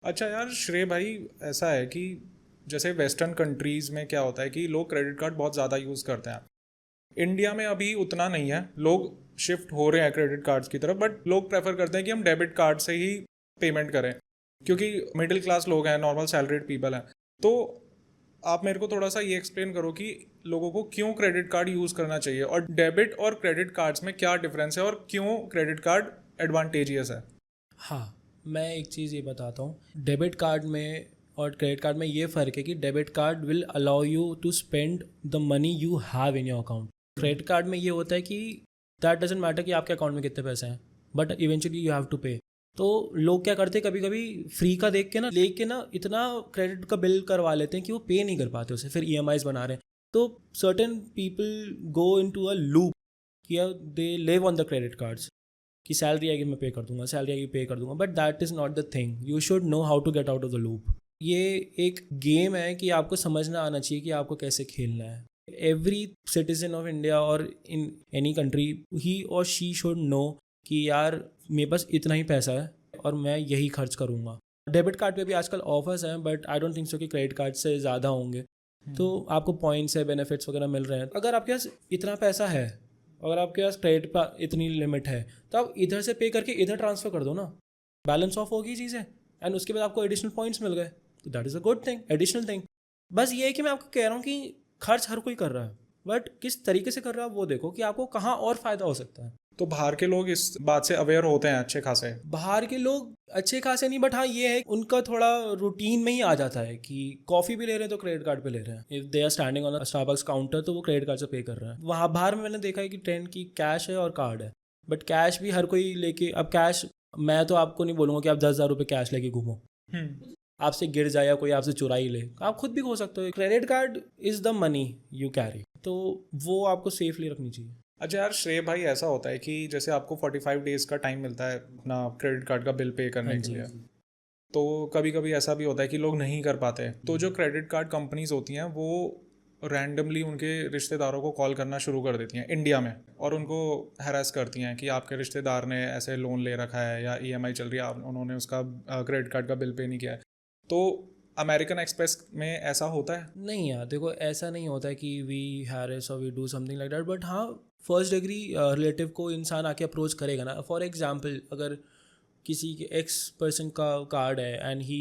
अच्छा यार श्रेय भाई, ऐसा है कि जैसे वेस्टर्न कंट्रीज़ में क्या होता है कि लोग क्रेडिट कार्ड बहुत ज़्यादा यूज़ करते हैं। इंडिया में अभी उतना नहीं है, लोग शिफ्ट हो रहे हैं क्रेडिट कार्ड्स की तरफ, बट लोग प्रेफर करते हैं कि हम डेबिट कार्ड से ही पेमेंट करें, क्योंकि मिडिल क्लास लोग हैं, नॉर्मल सैलरीड पीपल हैं। तो आप मेरे को थोड़ा सा ये एक्सप्लेन करो कि लोगों को क्यों क्रेडिट कार्ड यूज़ करना चाहिए, और डेबिट और क्रेडिट कार्ड्स में क्या डिफरेंस है, और क्यों क्रेडिट कार्ड एडवांटेजियस है। हाँ, मैं एक चीज़ ये बताता हूँ। डेबिट कार्ड में और क्रेडिट कार्ड में ये फ़र्क है कि debit card will allow you to spend the money you have in your account. Credit card में ये होता है कि दैट डजेंट मैटर कि आपके अकाउंट में कितने पैसे हैं, but eventually you have to pay. तो लोग क्या करते हैं, कभी कभी फ्री का देख के ना लेके ना इतना क्रेडिट का बिल करवा लेते हैं कि वो पे नहीं कर पाते उसे, फिर EMIs बना रहे हैं। तो certain people go into a loop कि they live on the credit cards कि सैलरी आएगी मैं पे कर दूंगा, सैलरी आएगी पे कर दूंगा, but that is not the thing. You should know how to get out of the loop. ये एक गेम है कि आपको समझना आना चाहिए कि आपको कैसे खेलना है। एवरी सिटीजन ऑफ इंडिया और इन एनी कंट्री, ही और शी शुड नो कि यार मेरे पास इतना ही पैसा है और मैं यही खर्च करूँगा। डेबिट कार्ड पे भी आजकल ऑफर्स हैं, but I don't think so कि क्रेडिट कार्ड से ज़्यादा होंगे। तो आपको पॉइंट्स है, बेनिफिट्स वगैरह मिल रहे हैं। अगर आपके पास इतना पैसा है, अगर आपके पास क्रेडिट पर इतनी लिमिट है, तो आप इधर से पे करके इधर ट्रांसफ़र कर दो ना, बैलेंस ऑफ होगी चीज़ें, एंड उसके बाद आपको एडिशनल पॉइंट्स मिल गए, तो that is a good thing, additional thing. बस ये है कि मैं आपको कह रहा हूँ कि खर्च हर कोई कर रहा है, बट किस तरीके से कर रहा है वो देखो कि आपको कहाँ और फ़ायदा हो सकता है। तो बाहर के लोग इस बात से अवेयर होते हैं अच्छे खासे। बाहर के लोग अच्छे खासे नहीं, बट हाँ ये है उनका थोड़ा रूटीन में ही आ जाता है कि कॉफ़ी भी ले रहे हैं तो क्रेडिट कार्ड पे ले रहे हैं। If they are standing on Starbucks counter तो वो क्रेडिट कार्ड से पे कर रहे हैं। वहाँ बाहर में मैंने देखा है कि ट्रेंड की कैश है और कार्ड है, बट कैश भी हर कोई लेके, अब कैश मैं तो आपको नहीं बोलूँगा कि आप 10,000 रुपये कैश लेके घूमो, हम्म। आपसे गिर जाए या कोई आपसे चुरा ही ले, आप खुद भी खो सकते हो। Credit card is the money you carry, तो वो आपको सेफली रखनी चाहिए। अच्छा यार श्रेय भाई, ऐसा होता है कि जैसे आपको 45 डेज का टाइम मिलता है अपना क्रेडिट कार्ड का बिल पे हाँ करने के जी, लिए। तो कभी कभी ऐसा भी होता है कि लोग नहीं कर पाते, तो जो क्रेडिट कार्ड कंपनीज होती हैं वो रैंडमली उनके रिश्तेदारों को कॉल करना शुरू कर देती हैं इंडिया में, और उनको हैरेस करती हैं कि आपके रिश्तेदार ने ऐसे लोन ले रखा है या EMI चल रही है, उन्होंने उसका क्रेडिट कार्ड का बिल पे नहीं किया है। तो अमेरिकन एक्सप्रेस में ऐसा होता है। नहीं यार देखो, ऐसा नहीं होता है कि वी हैरेस और we do something like that, but हाँ फर्स्ट डिग्री रिलेटिव को इंसान आके अप्रोच करेगा ना। फॉर एग्जांपल, अगर किसी के एक्स पर्सन का कार्ड है and he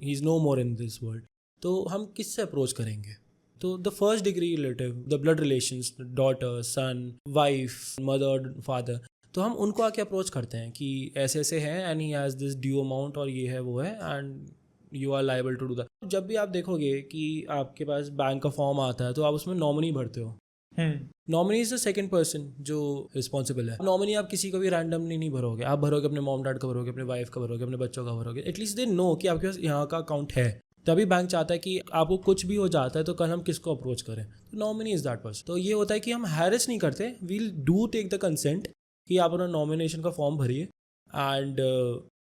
is no more in this world, तो हम किससे अप्रोच करेंगे? तो the first degree relative, the blood relations, daughter, son, wife, mother, father, तो हम उनको आके अप्रोच करते हैं कि ऐसे ऐसे हैं and he has this due amount और ये है वो है and you are liable to do that. जब भी आप देखोगे कि आपके पास बैंक का फॉर्म आता है तो आप उसमें नॉमिनी भरते हो। Hmm. Nominee is the second person जो रिस्पॉन्सिबल है। नॉमिनी आप किसी को भी रैंडमली नहीं भरोगे, आप भरोगे अपने मॉम डैड का भरोगे, अपने वाइफ का भरोगे, अपने बच्चों का भरोगे। एटलीस्ट दे नो कि आपके पास यहाँ का अकाउंट है। तभी बैंक चाहता है कि आपको कुछ भी हो जाता है तो कल हम किसको अप्रोच करें, तो नॉमिनी इज दैट पर्सन। तो ये होता है कि हम हैरेस नहीं करते, we'll do take the consent कि आप अपना नॉमिनेशन का फॉर्म भरिए एंड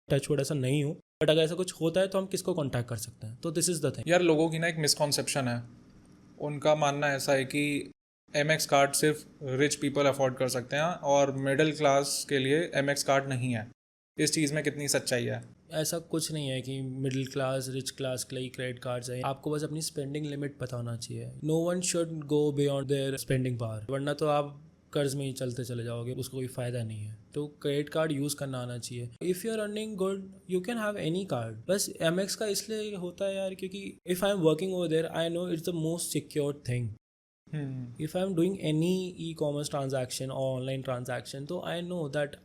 टचवुड ऐसा नहीं हो, बट अगर ऐसा कुछ होता है तो हम किसको कॉन्टैक्ट कर सकते हैं। तो दिस इज़ द थिंग। यार लोगों की ना एक मिसकॉन्सेप्शन है, उनका मानना ऐसा है कि MX कार्ड सिर्फ रिच पीपल अफोर्ड कर सकते हैं और मिडिल क्लास के लिए MX कार्ड नहीं है। इस चीज़ में कितनी सच्चाई है? ऐसा कुछ नहीं है कि मिडिल क्लास रिच क्लास के लिए क्रेडिट कार्ड्स है। आपको बस अपनी स्पेंडिंग लिमिट पता होना चाहिए। No one should go beyond there spending power, वरना तो आप कर्ज में ही चलते चले जाओगे, उसको कोई फ़ायदा नहीं है। तो क्रेडिट कार्ड यूज़ करना आना चाहिए। If you are earning good you can have any card. बस MX का इसलिए होता है यार क्योंकि if I am working over there I know it's the most secure thing. If I am doing any e-commerce transaction और online transaction, तो I know that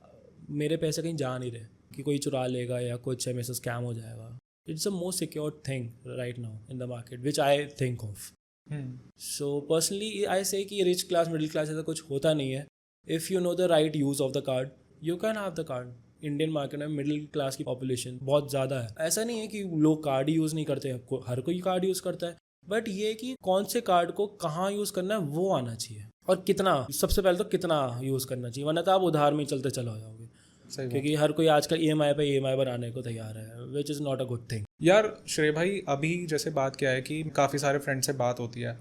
मेरे पैसे कहीं जा नहीं रहे कि कोई चुरा लेगा या कुछ है, मेरे से स्कैम हो जाएगा। It's the most secure thing right now in the market which I think of. So personally I से कि रिच क्लास मिडिल क्लास ऐसा कुछ होता नहीं है। If you know the right use of the card you can have the card. Indian market में middle class की population बहुत ज़्यादा है। ऐसा नहीं है कि लोग कार्ड यूज़ नहीं करते, हर कोई कार्ड यूज़ करता है, बट ये कि कौन से कार्ड को कहाँ यूज़ करना है वो आना चाहिए, और कितना। सबसे पहले तो कितना यूज़ करना चाहिए, वरना तो आप उधार में ही चलते चले जाओगे। सही बात। क्योंकि हर कोई आजकल EMI पे EMI बनाने को तैयार है, which is not a good thing. यार श्रेय भाई, अभी जैसे बात क्या है कि काफ़ी सारे फ्रेंड से बात होती है,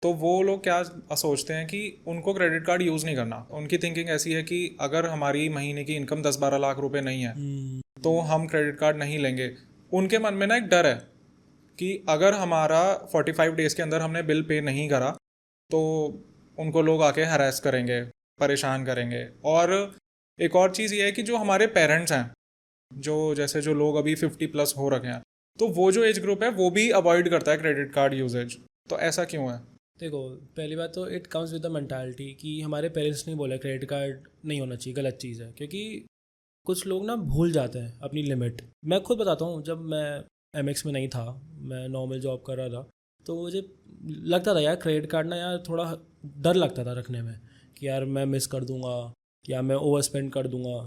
तो वो लोग क्या सोचते हैं कि उनको क्रेडिट कार्ड यूज़ नहीं करना। उनकी थिंकिंग ऐसी है कि अगर हमारी महीने की इनकम 10-12 लाख रुपए नहीं है तो हम क्रेडिट कार्ड नहीं लेंगे। उनके मन में ना एक डर है कि अगर हमारा 45 डेज़ के अंदर हमने बिल पे नहीं करा तो उनको लोग आके हरास करेंगे, परेशान करेंगे। और एक और चीज़ ये है कि जो हमारे पेरेंट्स हैं, जो लोग अभी 50 प्लस हो रखे हैं, तो वो जो एज ग्रुप है वो भी अवॉइड करता है क्रेडिट कार्ड यूजेज। तो ऐसा क्यों है? देखो, पहली बात तो it comes with the mentality कि हमारे पेरेंट्स ने बोला क्रेडिट कार्ड नहीं होना चाहिए, गलत चीज़ है। क्योंकि कुछ लोग ना भूल जाते हैं अपनी लिमिट। मैं खुद बताता हूँ, जब मैं एमएक्स में नहीं था, मैं नॉर्मल जॉब कर रहा था, तो मुझे लगता था यार क्रेडिट कार्ड ना यार थोड़ा डर लगता था रखने में कि यार मैं मिस कर दूंगा या मैं ओवर स्पेंड कर दूंगा।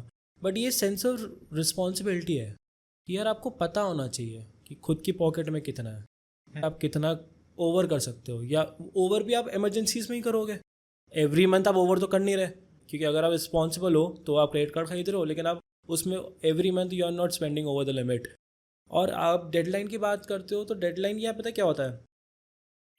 बट ये सेंस ऑफ रिस्पॉन्सिबिलिटी है कि यार आपको पता होना चाहिए कि खुद की पॉकेट में कितना है, आप कितना ओवर कर सकते हो, या ओवर भी आप इमरजेंसीज में ही करोगे। एवरी मंथ आप ओवर तो कर नहीं रहे, क्योंकि अगर आप रिस्पॉन्सिबल हो तो आप क्रेडिट कार्ड खरीद रहे हो, लेकिन आप उसमें every month you are not spending over the limit. और आप डेडलाइन की बात करते हो, तो डेडलाइन ये पता क्या होता है,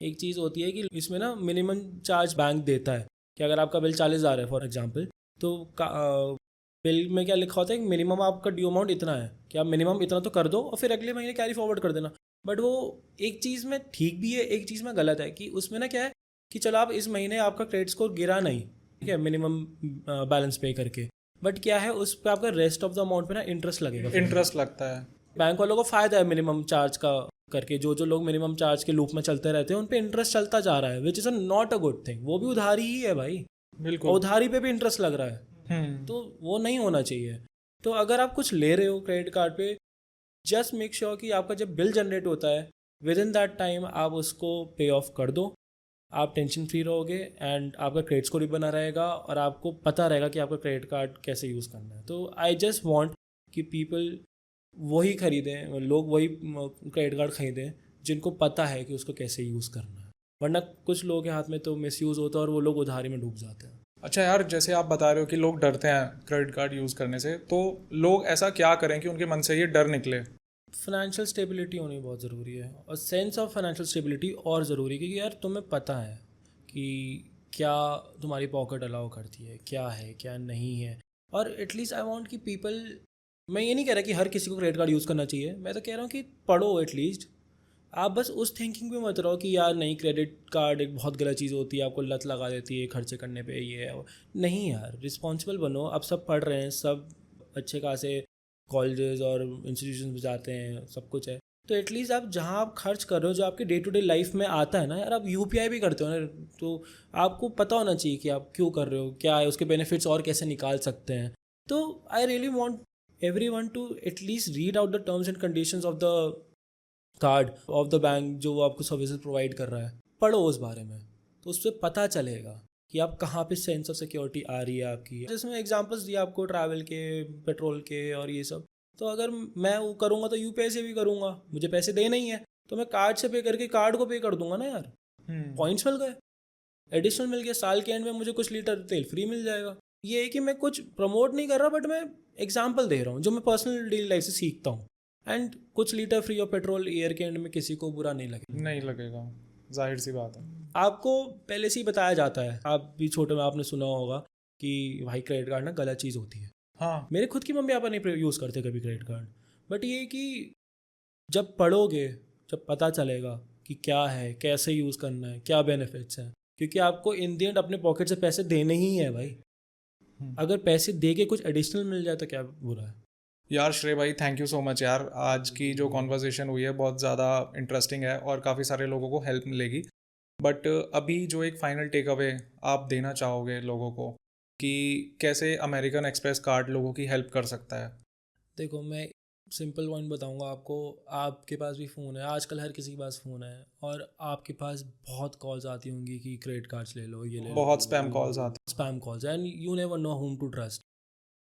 एक चीज़ होती है कि इसमें ना मिनिमम चार्ज बैंक देता है कि अगर आपका बिल 40,000 है फॉर एग्जांपल, तो बिल में क्या लिखा होता है कि मिनिमम आपका ड्यू अमाउंट इतना है कि आप मिनिमम इतना तो कर दो और फिर अगले महीने कैरी फॉरवर्ड कर देना। बट वो एक चीज़ में ठीक भी है, एक चीज़ में गलत है कि उसमें ना क्या है कि चलो आप इस महीने आपका क्रेडिट स्कोर गिरा नहीं, ठीक है, मिनिमम बैलेंस पे करके, बट क्या है उस पर आपका रेस्ट ऑफ द अमाउंट पे ना इंटरेस्ट लगेगा। इंटरेस्ट लगता है। बैंक वालों को फ़ायदा है मिनिमम चार्ज का करके, जो लोग मिनिमम चार्ज के लूप में चलते रहते हैं उन पे इंटरेस्ट चलता जा रहा है, which is a not a good thing. वो भी उधारी ही है भाई, और बिल्कुल। उधारी पे भी इंटरेस्ट लग रहा है, तो वो नहीं होना चाहिए। तो अगर आप कुछ ले रहे हो क्रेडिट कार्ड पे, जस्ट मेक श्योर कि आपका जब बिल जनरेट होता है विद इन दैट टाइम आप उसको पे ऑफ कर दो। आप टेंशन फ्री रहोगे एंड आपका क्रेडिट स्कोर भी बना रहेगा और आपको पता रहेगा कि आपका क्रेडिट कार्ड कैसे यूज़ करना है। तो आई जस्ट वॉन्ट कि पीपल वही खरीदें, लोग वही क्रेडिट कार्ड खरीदें जिनको पता है कि उसको कैसे यूज़ करना है, वरना कुछ लोगों के हाथ में तो मिसयूज़ होता है और वो लोग उधारी में डूब जाते हैं। अच्छा यार, जैसे आप बता रहे हो कि लोग डरते हैं क्रेडिट कार्ड यूज़ करने से, तो लोग ऐसा क्या करें कि उनके मन से ये डर निकले? फाइनेंशियल स्टेबिलिटी होनी बहुत ज़रूरी है, और सेंस ऑफ फाइनेंशियल स्टेबिलिटी और ज़रूरी है, क्योंकि यार तुम्हें पता है कि क्या तुम्हारी पॉकेट अलाउ करती है, क्या है क्या नहीं है। और एटलीस्ट आई वांट कि पीपल, मैं ये नहीं कह रहा कि हर किसी को क्रेडिट कार्ड यूज़ करना चाहिए, मैं तो कह रहा हूँ कि पढ़ो एटलीस्ट। आप बस उस थिंकिंग में मत रहो कि यार नहीं क्रेडिट कार्ड एक बहुत गलत चीज़ होती है, आपको लत लगा देती है खर्चे करने पे, ये है नहीं यार, रिस्पॉन्सिबल बनो। अब सब पढ़ रहे हैं, सब अच्छे खासे कॉलेजेस और इंस्टीट्यूशन में जाते हैं, सब कुछ है, तो एटलीस्ट आप जहाँ आप खर्च कर रहे हो, जो आपके डे टू डे लाइफ में आता है ना यार, आप यूपीआई भी करते हो ना, तो आपको पता होना चाहिए कि आप क्यों कर रहे हो, क्या है उसके बेनिफिट्स और कैसे निकाल सकते हैं। तो I really want everyone to at least read out the terms and conditions of the card of the bank जो वो आपको सर्विसेज प्रोवाइड कर रहा है, पढ़ो उस बारे में, तो उससे पता चलेगा कि आप कहाँ पे सेंस ऑफ सिक्योरिटी आ रही है आपकी। जिसमें एग्जांपल्स दिए आपको ट्रैवल के, पेट्रोल के और ये सब, तो अगर मैं वो करूँगा तो यूपीआई से भी करूँगा, मुझे पैसे देने ही है तो मैं कार्ड से पे करके कार्ड को पे कर दूंगा ना यार, पॉइंट्स मिल गए, एडिशनल मिल गया, साल के एंड में मुझे कुछ लीटर तेल फ्री मिल जाएगा। ये है कि मैं कुछ प्रमोट नहीं कर रहा, बट मैं एग्जाम्पल दे रहा हूँ जो मैं पर्सनल डेली लाइफ से सीखता हूँ। एंड कुछ litre free of petrol year के एंड में किसी को बुरा नहीं लगेगा। नहीं लगेगा, जाहिर सी बात है। आपको पहले से ही बताया जाता है, आप भी छोटे में आपने सुना होगा कि भाई क्रेडिट कार्ड ना गलत चीज़ होती है। हाँ। मेरे खुद की मम्मी पापा नहीं यूज़ करते कभी क्रेडिट कार्ड, बट ये कि जब पढ़ोगे, जब पता चलेगा कि क्या है, कैसे यूज़ करना है, क्या बेनिफिट्स हैं, क्योंकि आपको इन दी एंड अपने पॉकेट से पैसे देने ही है भाई। अगर पैसे दे के कुछ एडिशनल मिल जाए तो क्या बुरा है। यार श्रेय भाई, थैंक यू सो मच यार, आज की जो कॉन्वर्जेशन हुई है बहुत ज़्यादा इंटरेस्टिंग है और काफ़ी सारे लोगों को हेल्प मिलेगी। बट अभी जो एक फाइनल टेक अवे आप देना चाहोगे लोगों को कि कैसे अमेरिकन एक्सप्रेस कार्ड लोगों की हेल्प कर सकता है? देखो, मैं सिंपल पॉइंट बताऊंगा आपको। आपके पास भी फ़ोन है, आजकल हर किसी के पास फ़ोन है, और आपके पास बहुत कॉल्स आती होंगी कि क्रेडिट कार्ड्स ले लो, ये ले लो, बहुत स्पैम कॉल्स आते spam calls, and you never know whom to trust.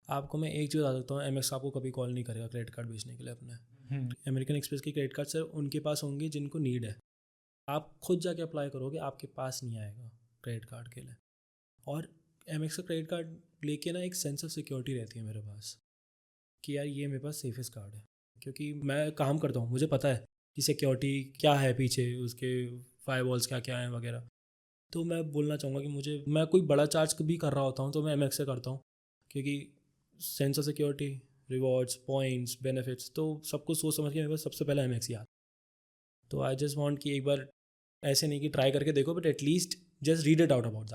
आपको मैं एक चीज़ बता सकता हूँ, एमएक्स आपको कभी कॉल नहीं करेगा क्रेडिट कार्ड बेचने के लिए अपने। हैं। अमेरिकन एक्सप्रेस की क्रेडिट कार्ड सिर्फ उनके पास होंगी जिनको नीड है। आप खुद जाके अप्लाई करोगे, आपके पास नहीं आएगा क्रेडिट कार्ड के लिए। और एमएक्स का क्रेडिट कार्ड लेके ना एक सेंस ऑफ सिक्योरिटी रहती है मेरे पास कि यार ये मेरे पास सेफेस्ट कार्ड है, क्योंकि मैं काम करता हूँ, मुझे पता है कि सिक्योरिटी क्या है पीछे, उसके फायरवॉल्स क्या क्या हैं वगैरह। तो मैं बोलना चाहूँगा कि मैं कोई बड़ा चार्ज भी कर रहा होता हूँ तो मैं एमएक्स से करता हूँ, क्योंकि sense of security, rewards, points, benefits, तो सब कुछ सोच समझ के मेरे पास सबसे पहले एम एक्स याद। तो आई जस्ट वांट कि एक बार ऐसे नहीं कि ट्राई करके देखो, but at least just read it out about that.